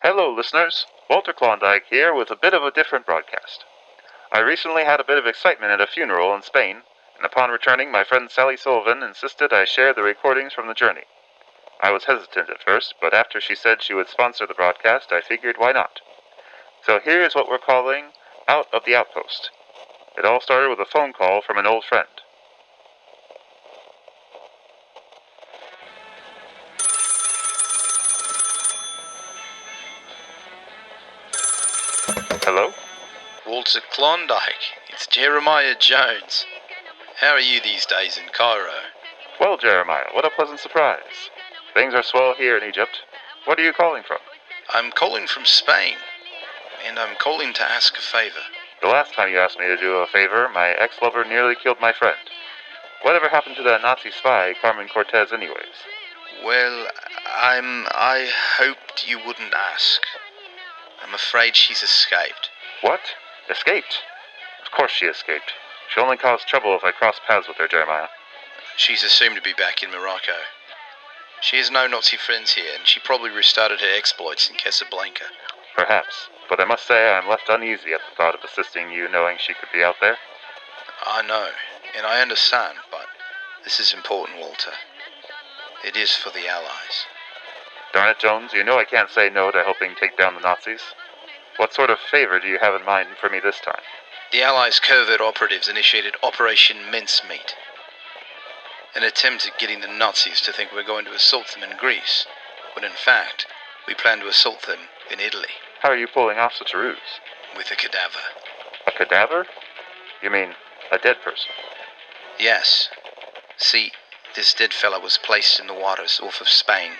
Hello, listeners. Walter Klondike here with a bit of a different broadcast. I recently had a bit of excitement at a funeral in Spain, and upon returning, my friend Sullivan insisted I share the recordings from the journey. I was hesitant at first, but after she said she would sponsor the broadcast, I figured why not. So here is what we're calling Out of the Outpost. It all started with a phone call from an old friend. Hello? Walter Klondike, it's Jeremiah Jones. How are you these days in Cairo? Well, Jeremiah, what a pleasant surprise. Things are swell here in Egypt. What are you calling from? I'm calling from Spain, and I'm calling to ask a favor. The last time you asked me to do a favor, my ex-lover nearly killed my friend. Whatever happened to that Nazi spy, Carmen Cortez, anyways? Well, I hoped you wouldn't ask. I'm afraid she's escaped. What? Escaped? Of course she escaped. She'll only cause trouble if I cross paths with her, Jeremiah. She's assumed to be back in Morocco. She has no Nazi friends here, and she probably restarted her exploits in Casablanca. Perhaps, but I must say I'm left uneasy at the thought of assisting you knowing she could be out there. I know, and I understand, but this is important, Walter. It is for the Allies. Darn it, Jones, you know I can't say no to helping take down the Nazis. What sort of favor do you have in mind for me this time? The Allies' covert operatives initiated Operation Mincemeat, an attempt at getting the Nazis to think we're going to assault them in Greece, when in fact, we plan to assault them in Italy. How are you pulling off such a ruse? With a cadaver. A cadaver? You mean a dead person? Yes. See, this dead fella was placed in the waters off of Spain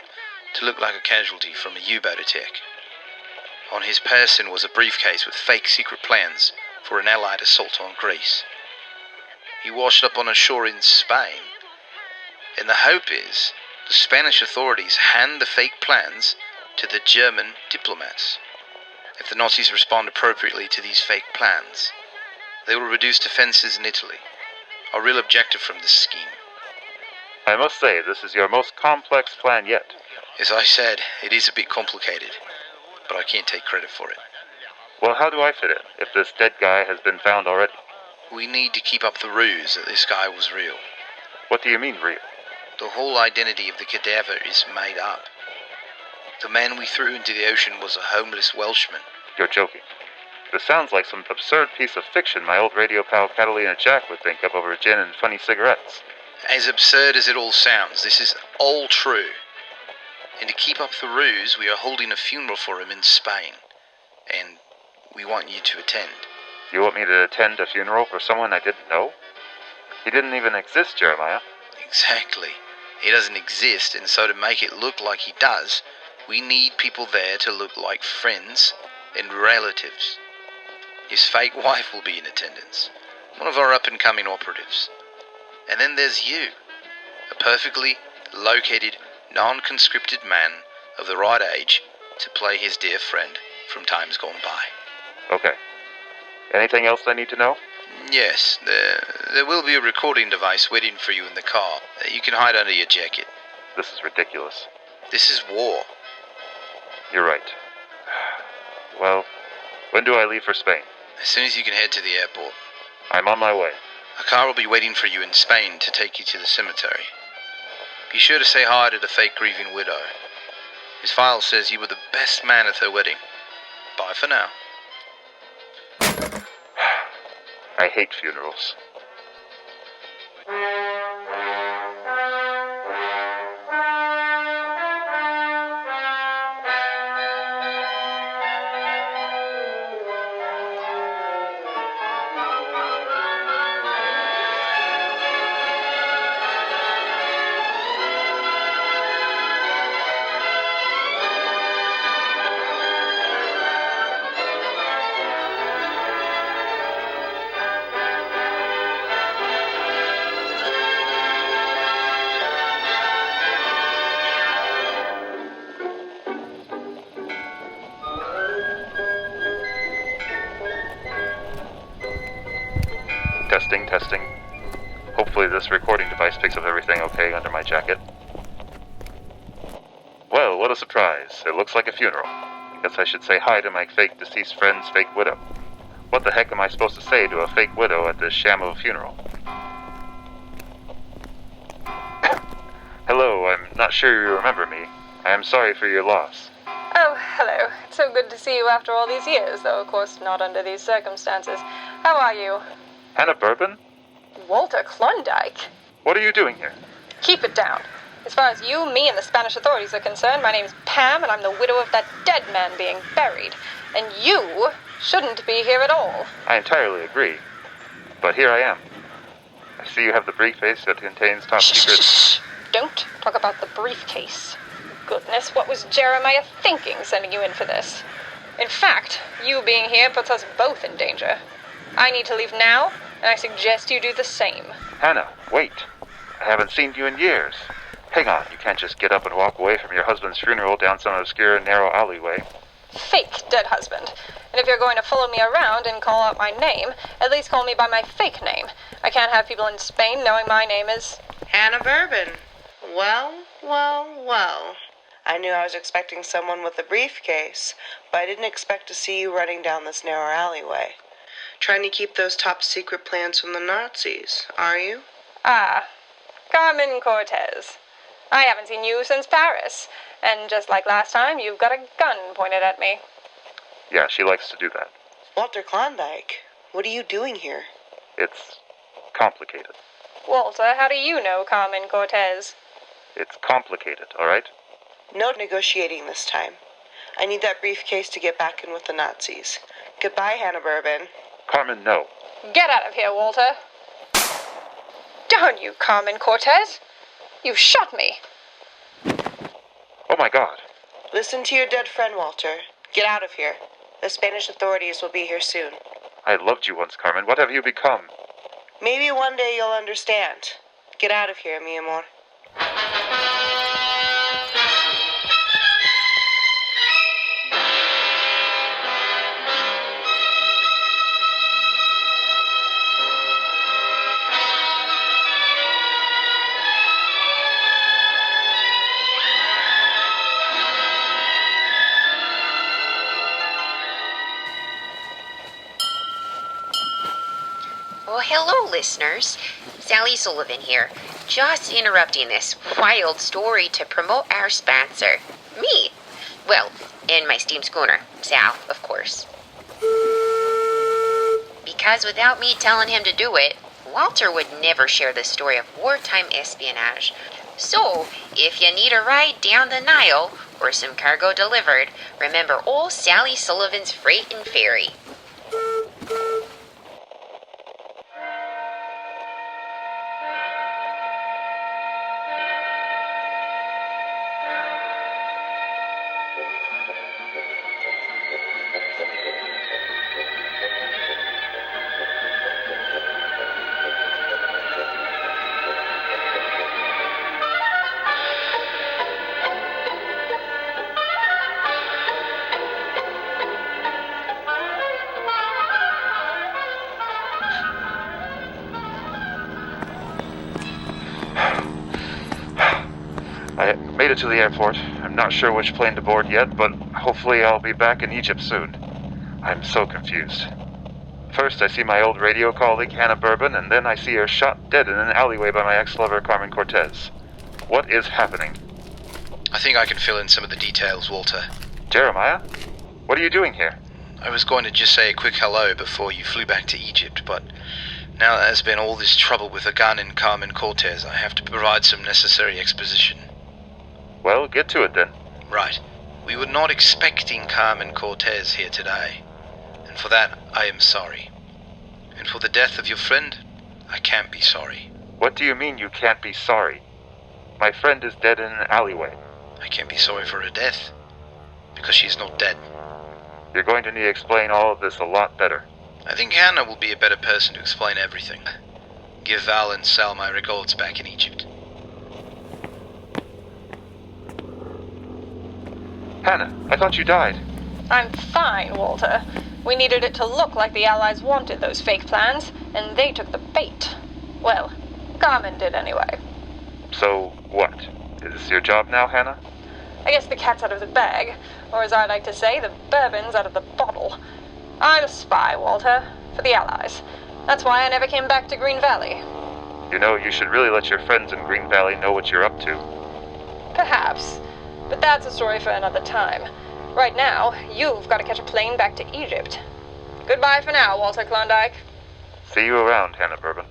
to look like a casualty from a U-boat attack. On his person was a briefcase with fake secret plans for an Allied assault on Greece. He washed up on a shore in Spain, and the hope is the Spanish authorities hand the fake plans to the German diplomats. If the Nazis respond appropriately to these fake plans, they will reduce defenses in Italy, our real objective from this scheme. I must say, this is your most complex plan yet. As I said, it is a bit complicated, but I can't take credit for it. Well, how do I fit in, if this dead guy has been found already? We need to keep up the ruse that this guy was real. What do you mean, real? The whole identity of the cadaver is made up. The man we threw into the ocean was a homeless Welshman. You're joking. This sounds like some absurd piece of fiction my old radio pal Catalina Jack would think up over gin and funny cigarettes. As absurd as it all sounds, this is all true. And to keep up the ruse, we are holding a funeral for him in Spain. And we want you to attend. You want me to attend a funeral for someone I didn't know? He didn't even exist, Jeremiah. Exactly. He doesn't exist, and so to make it look like he does, we need people there to look like friends and relatives. His fake wife will be in attendance, one of our up-and-coming operatives. And then there's you, a perfectly located, non-conscripted man of the right age to play his dear friend from times gone by. Okay. Anything else I need to know? Yes, there will be a recording device waiting for you in the car. You can hide under your jacket. This is ridiculous. This is war. You're right. Well, when do I leave for Spain? As soon as you can head to the airport. I'm on my way. A car will be waiting for you in Spain to take you to the cemetery. Be sure to say hi to the fake grieving widow. His file says you were the best man at her wedding. Bye for now. I hate funerals. Testing. Hopefully this recording device picks up everything okay under my jacket. Well, what a surprise. It looks like a funeral. Guess I should say hi to my fake deceased friend's fake widow. What the heck am I supposed to say to a fake widow at this sham of a funeral? Hello, I'm not sure you remember me. I am sorry for your loss. Oh, hello. It's so good to see you after all these years, though of course not under these circumstances. How are you? Hannah Bourbon? Walter Klondike? What are you doing here? Keep it down. As far as you, me, and the Spanish authorities are concerned, my name's Pam, and I'm the widow of that dead man being buried. And you shouldn't be here at all. I entirely agree. But here I am. I see you have the briefcase that contains top secret... Shh. Don't talk about the briefcase. Goodness, what was Jeremiah thinking sending you in for this? In fact, you being here puts us both in danger. I need to leave now, and I suggest you do the same. Hannah, wait. I haven't seen you in years. Hang on, you can't just get up and walk away from your husband's funeral down some obscure, narrow alleyway. Fake dead husband. And if you're going to follow me around and call out my name, at least call me by my fake name. I can't have people in Spain knowing my name is... Hannah Bourbon. Well. I knew I was expecting someone with a briefcase, but I didn't expect to see you running down this narrow alleyway. Trying to keep those top secret plans from the Nazis, are you? Ah, Carmen Cortez. I haven't seen you since Paris, and just like last time, you've got a gun pointed at me. Yeah, she likes to do that. Walter Klondike, what are you doing here? It's complicated. Walter, how do you know Carmen Cortez? It's complicated, all right? No negotiating this time. I need that briefcase to get back in with the Nazis. Goodbye, Hannah Bourbon. Carmen, no. Get out of here, Walter. Darn you, Carmen Cortez. You shot me. Oh my God. Listen to your dead friend, Walter. Get out of here. The Spanish authorities will be here soon. I loved you once, Carmen. What have you become? Maybe one day you'll understand. Get out of here, mi amor. Well, hello, listeners. Sally Sullivan here. Just interrupting this wild story to promote our sponsor, me. Well, and my steam schooner, Sal, of course. Because without me telling him to do it, Walter would never share the story of wartime espionage. So, if you need a ride down the Nile or some cargo delivered, remember old Sally Sullivan's Freight and Ferry. I made it to the airport. I'm not sure which plane to board yet, but hopefully I'll be back in Egypt soon. I'm so confused. First, I see my old radio colleague, Hannah Bourbon, and then I see her shot dead in an alleyway by my ex-lover, Carmen Cortez. What is happening? I think I can fill in some of the details, Walter. Jeremiah? What are you doing here? I was going to just say a quick hello before you flew back to Egypt, but now that there's been all this trouble with a gun and Carmen Cortez, I have to provide some necessary exposition. Well, get to it then. Right. We were not expecting Carmen Cortez here today, and for that I am sorry. And for the death of your friend, I can't be sorry. What do you mean you can't be sorry? My friend is dead in an alleyway. I can't be sorry for her death, because she's not dead. You're going to need to explain all of this a lot better. I think Hannah will be a better person to explain everything. Give Val and Sal my regards back in Egypt. Hannah, I thought you died. I'm fine, Walter. We needed it to look like the Allies wanted those fake plans, and they took the bait. Well, Carmen did anyway. So, what? Is this your job now, Hannah? I guess the cat's out of the bag, or as I like to say, the bourbon's out of the bottle. I'm a spy, Walter, for the Allies. That's why I never came back to Green Valley. You know, you should really let your friends in Green Valley know what you're up to. Perhaps, but that's a story for another time. Right now, you've got to catch a plane back to Egypt. Goodbye for now, Walter Klondike. See you around, Hannah Bourbon.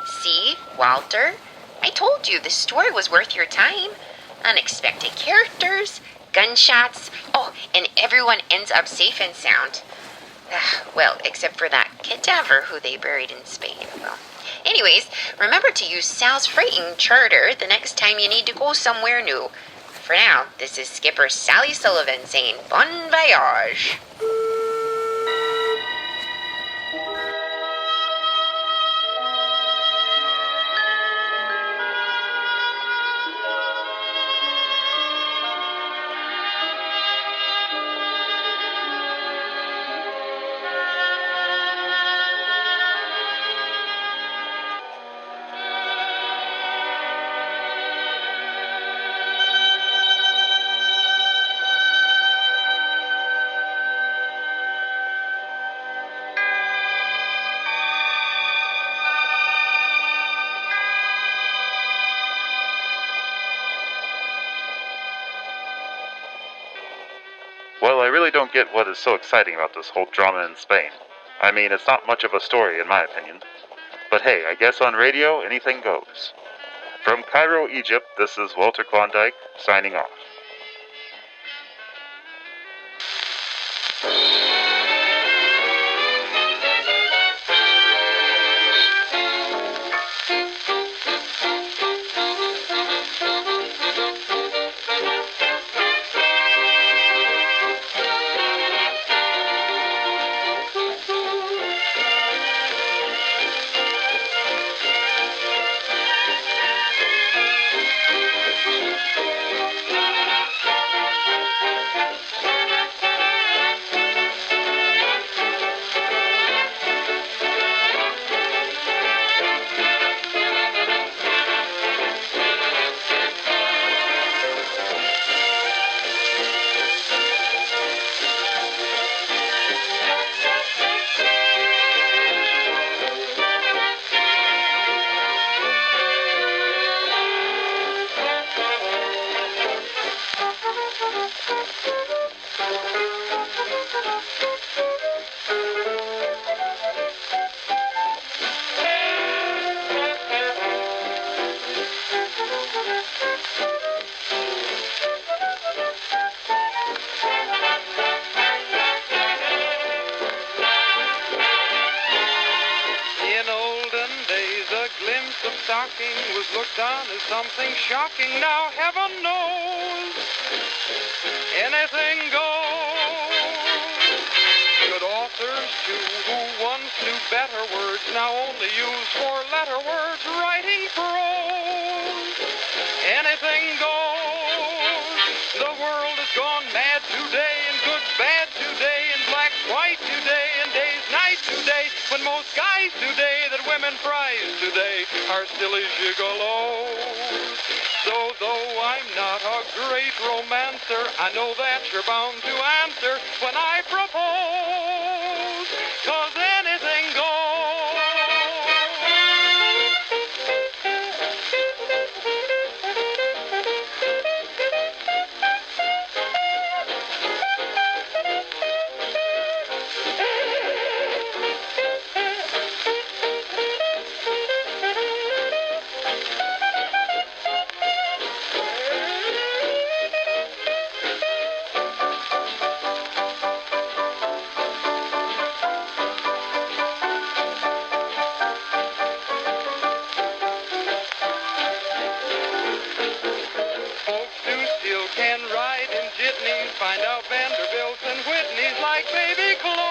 See, Walter? I told you the story was worth your time. Unexpected characters, gunshots, and everyone ends up safe and sound. Well, except for that cadaver who they buried in Spain. Well, anyways, remember to use Sal's freighting charter the next time you need to go somewhere new. For now, this is Skipper Sally Sullivan saying bon voyage. Well, I really don't get what is so exciting about this whole drama in Spain. I mean, it's not much of a story, in my opinion. But hey, I guess on radio, anything goes. From Cairo, Egypt, this is Walter Klondike, signing off. Was looked on as something shocking. Now heaven knows anything goes. Good authors too, who once knew better words, now only use four-letter words, writing prose. Anything goes. The world has gone mad today, and good bad today, and black white today, and days night today, when most guys today that women prize today are silly gigolos. So though I'm not a great romancer, I know that you're bound to answer when I propose, 'cause anything goes. like baby clothes.